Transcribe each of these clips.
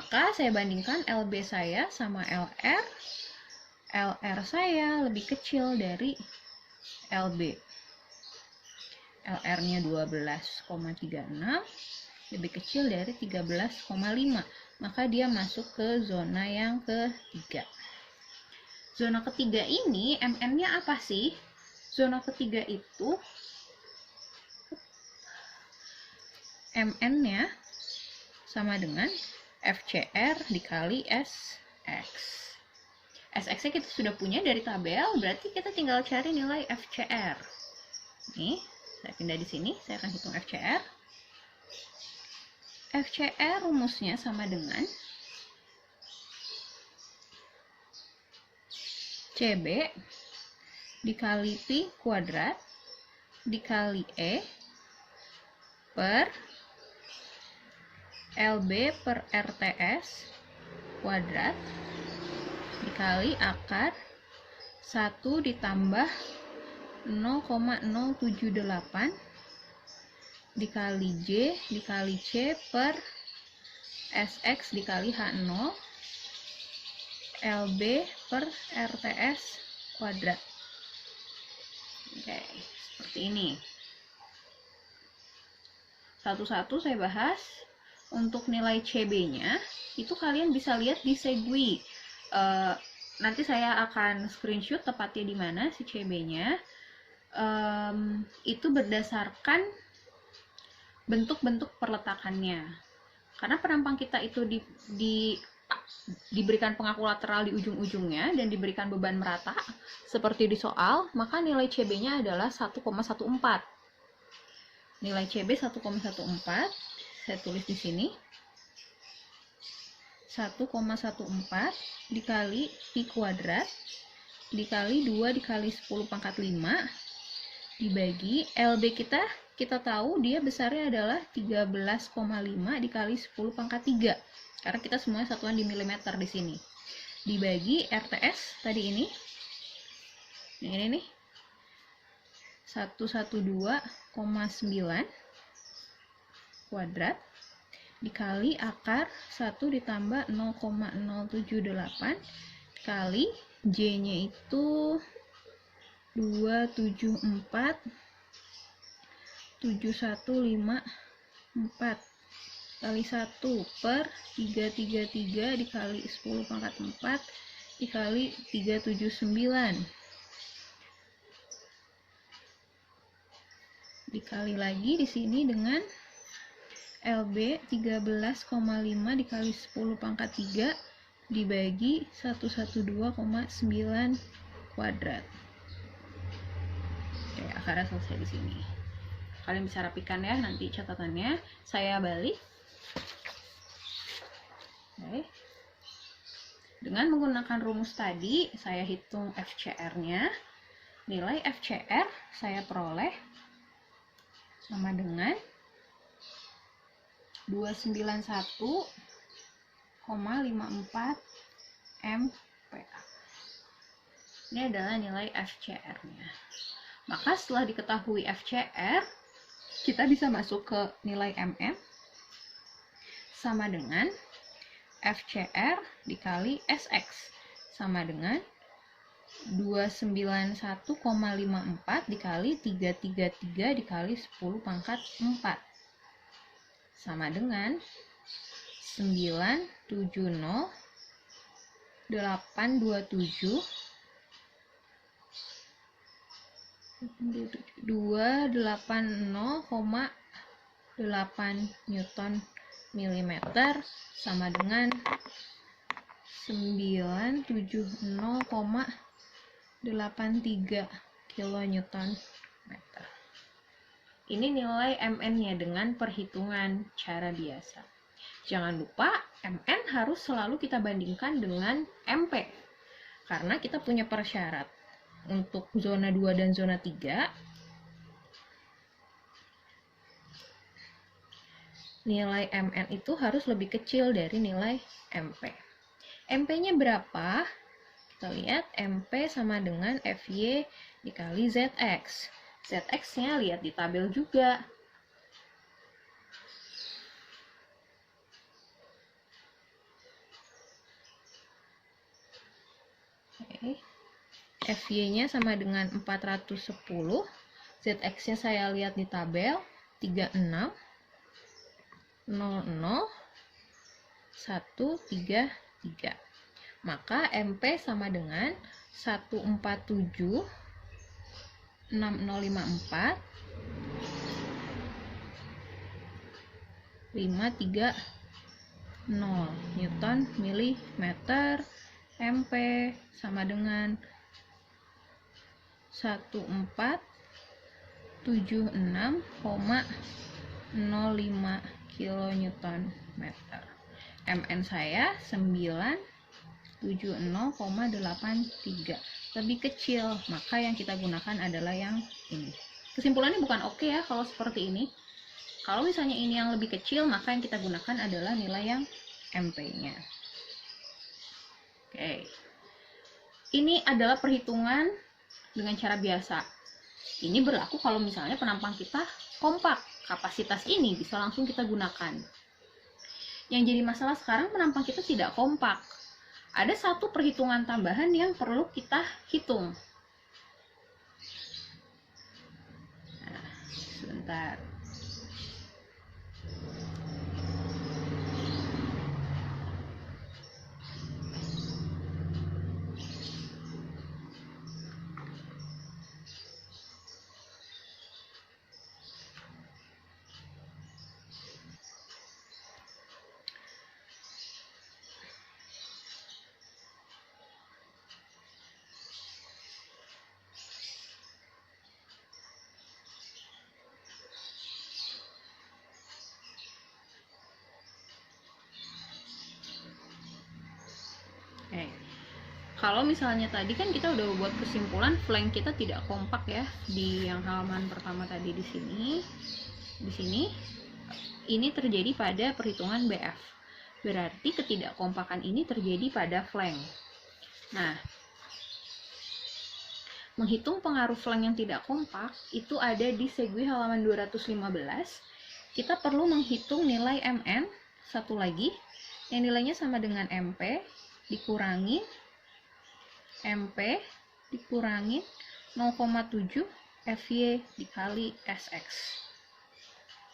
Maka saya bandingkan LB saya sama LR. LR saya lebih kecil dari LB. LR-nya 12,36, lebih kecil dari 13,5. Maka dia masuk ke zona yang ketiga. Zona ketiga ini MN-nya apa sih? Zona ketiga itu MN-nya sama dengan FCR dikali SX. SX-nya kita sudah punya dari tabel, berarti kita tinggal cari nilai FCR. Nih, saya pindah di sini, saya akan hitung FCR. FCR rumusnya sama dengan CB dikali Pi kuadrat dikali E per LB per RTS kuadrat dikali akar 1 ditambah 0,078 dikali J dikali C per SX dikali H0 LB per RTS kuadrat. Oke, seperti ini. Satu-satu saya bahas. Untuk nilai CB-nya, itu kalian bisa lihat di Segwi. Nanti saya akan screenshot tepatnya di mana si CB-nya. Itu berdasarkan bentuk-bentuk perletakannya. Karena penampang kita itu diberikan pengaku lateral di ujung-ujungnya dan diberikan beban merata seperti di soal, maka nilai CB-nya adalah 1,14. Nilai CB 1,14. Saya tulis di sini 1,14 dikali Pi kuadrat dikali 2 dikali 10 pangkat 5 dibagi LB kita tahu dia besarnya adalah 13,5 dikali 10 pangkat 3 karena kita semuanya satuan di milimeter di sini, dibagi RTS tadi ini nih 112,9 kuadrat dikali akar 1 ditambah 0,078 kali J-nya itu 274,7154 kali 1 per 333 dikali 10 pangkat 4 dikali 379 dikali lagi di sini dengan LB 13,5 dikali 10 pangkat 3 dibagi 112,9 kuadrat. Oke, akarnya selesai di sini. Kalian bisa rapikan ya nanti catatannya. Saya balik. Oke. Dengan menggunakan rumus tadi, saya hitung FCR-nya. Nilai FCR saya peroleh sama dengan 291,54 MPa. Ini adalah nilai FCR-nya. Maka setelah diketahui FCR, kita bisa masuk ke nilai MM sama dengan FCR dikali SX sama dengan 291,54 dikali 333 dikali 10 pangkat 4 sama dengan 970,827 280,8 Newton milimeter sama dengan 970,83 kilonewton meter. Ini nilai MN-nya dengan perhitungan cara biasa. Jangan lupa MN harus selalu kita bandingkan dengan MP. Karena kita punya persyarat untuk zona 2 dan zona 3. Nilai MN itu harus lebih kecil dari nilai MP. MP-nya berapa? Kita lihat MP sama dengan FY dikali ZX. ZX-nya lihat di tabel juga. Oke. FY-nya sama dengan 410. ZX-nya saya lihat di tabel 36 00 133. Maka MP sama dengan 147 6054 530 Newton milimeter. MP sama dengan 1476,05 kilonewton meter. MN saya 970,83, lebih kecil, maka yang kita gunakan adalah yang ini. Kesimpulannya bukan oke ya kalau seperti ini. Kalau misalnya ini yang lebih kecil, maka yang kita gunakan adalah nilai yang MP-nya. Oke. Ini adalah perhitungan dengan cara biasa. Ini berlaku kalau misalnya penampang kita kompak. Kapasitas ini bisa langsung kita gunakan. Yang jadi masalah sekarang penampang kita tidak kompak. Ada satu perhitungan tambahan yang perlu kita hitung. Nah, sebentar. Kalau misalnya tadi kan kita udah buat kesimpulan flank kita tidak kompak ya di yang halaman pertama tadi di sini. Di sini ini terjadi pada perhitungan BF. Berarti ketidakkompakan ini terjadi pada flank. Nah, menghitung pengaruh flank yang tidak kompak itu ada di Segwi halaman 215. Kita perlu menghitung nilai MN satu lagi yang nilainya sama dengan MP dikurangi MP dikurangi 0,7 FY dikali SX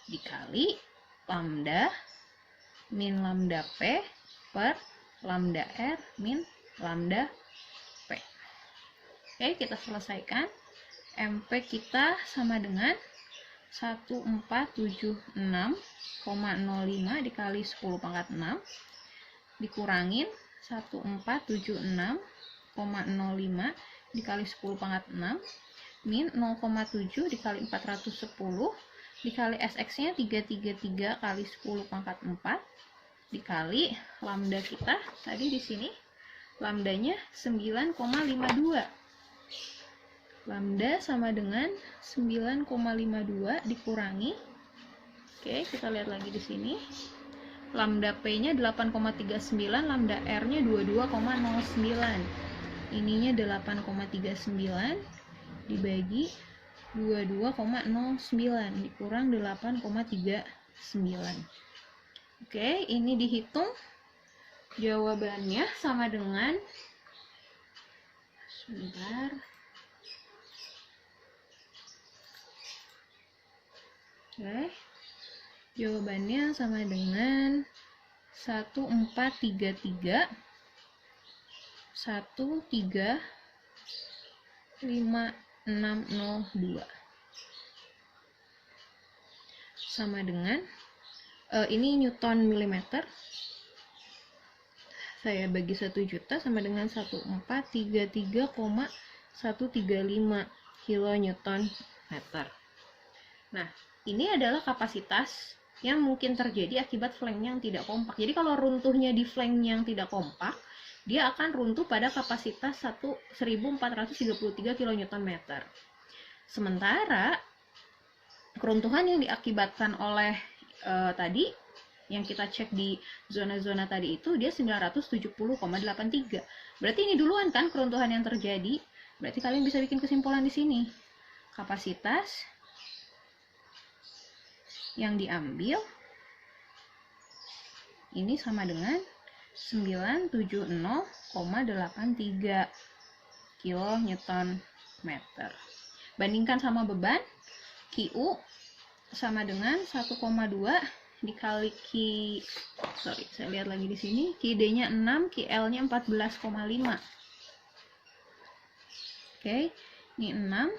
dikali lambda min lambda P per lambda R min lambda P. Oke, kita selesaikan. MP kita sama dengan 1476,05 dikali 10 pangkat 6 dikurangin 1476,05 dikali 10 pangkat 6 min 0,7 dikali 410 dikali SX-nya 333 kali 10 pangkat 4 dikali lambda kita tadi di sini lambdanya 9,52. Lambda sama dengan 9,52 dikurangi. Oke, kita lihat lagi di sini. Lambda P-nya 8,39, lambda R-nya 22,09. Ininya 8,39 dibagi 22,09 dikurang 8,39. Oke, ini dihitung. Jawabannya sama dengan sebentar. Oke. Jawabannya sama dengan 1433 13502 sama dengan ini Newton milimeter, saya bagi 1 juta sama dengan 1433,135 kilonewton meter. Nah, ini adalah kapasitas yang mungkin terjadi akibat flank yang tidak kompak. Jadi kalau runtuhnya di flank yang tidak kompak, dia akan runtuh pada kapasitas 1433 kN. Sementara keruntuhan yang diakibatkan oleh tadi yang kita cek di zona-zona tadi itu dia 970,83. Berarti ini duluan kan keruntuhan yang terjadi. Berarti kalian bisa bikin kesimpulan di sini. Kapasitas yang diambil ini sama dengan 970,83. kilonewton meter. Bandingkan sama beban, QU sama dengan 1,2 dikali saya lihat lagi di sini, QD-nya 6, QL-nya 14,5. Oke, ini 6,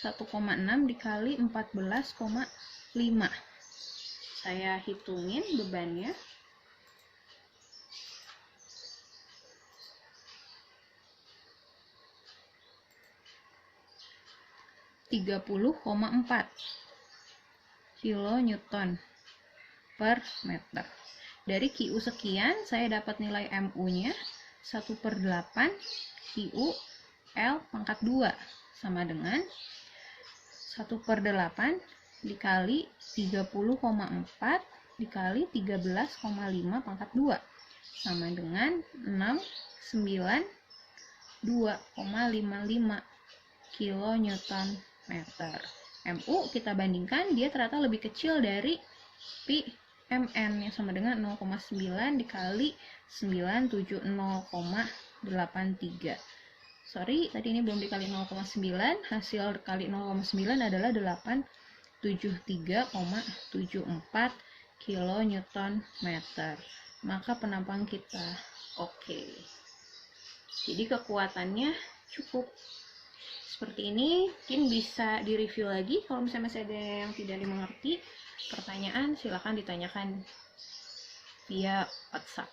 1,6 dikali 14,5. Saya hitungin bebannya. 30,4 kilonewton per meter. Dari QU sekian, saya dapat nilai MU-nya 1/8 QU L pangkat 2 sama dengan 1/8 dikali 30,4 dikali 13,5 pangkat 2 sama dengan 692,55 kilonewton meter. MU kita bandingkan, dia ternyata lebih kecil dari pi mn yang sama dengan 0,9 dikali 970,83. Sorry, tadi ini belum dikali 0,9, hasil kali 0,9 adalah 873,74 kilonewton meter. Maka penampang kita oke. Jadi kekuatannya cukup seperti ini. Mungkin bisa direview lagi. Kalau misalnya masih ada yang tidak dimengerti, pertanyaan silahkan ditanyakan via WhatsApp.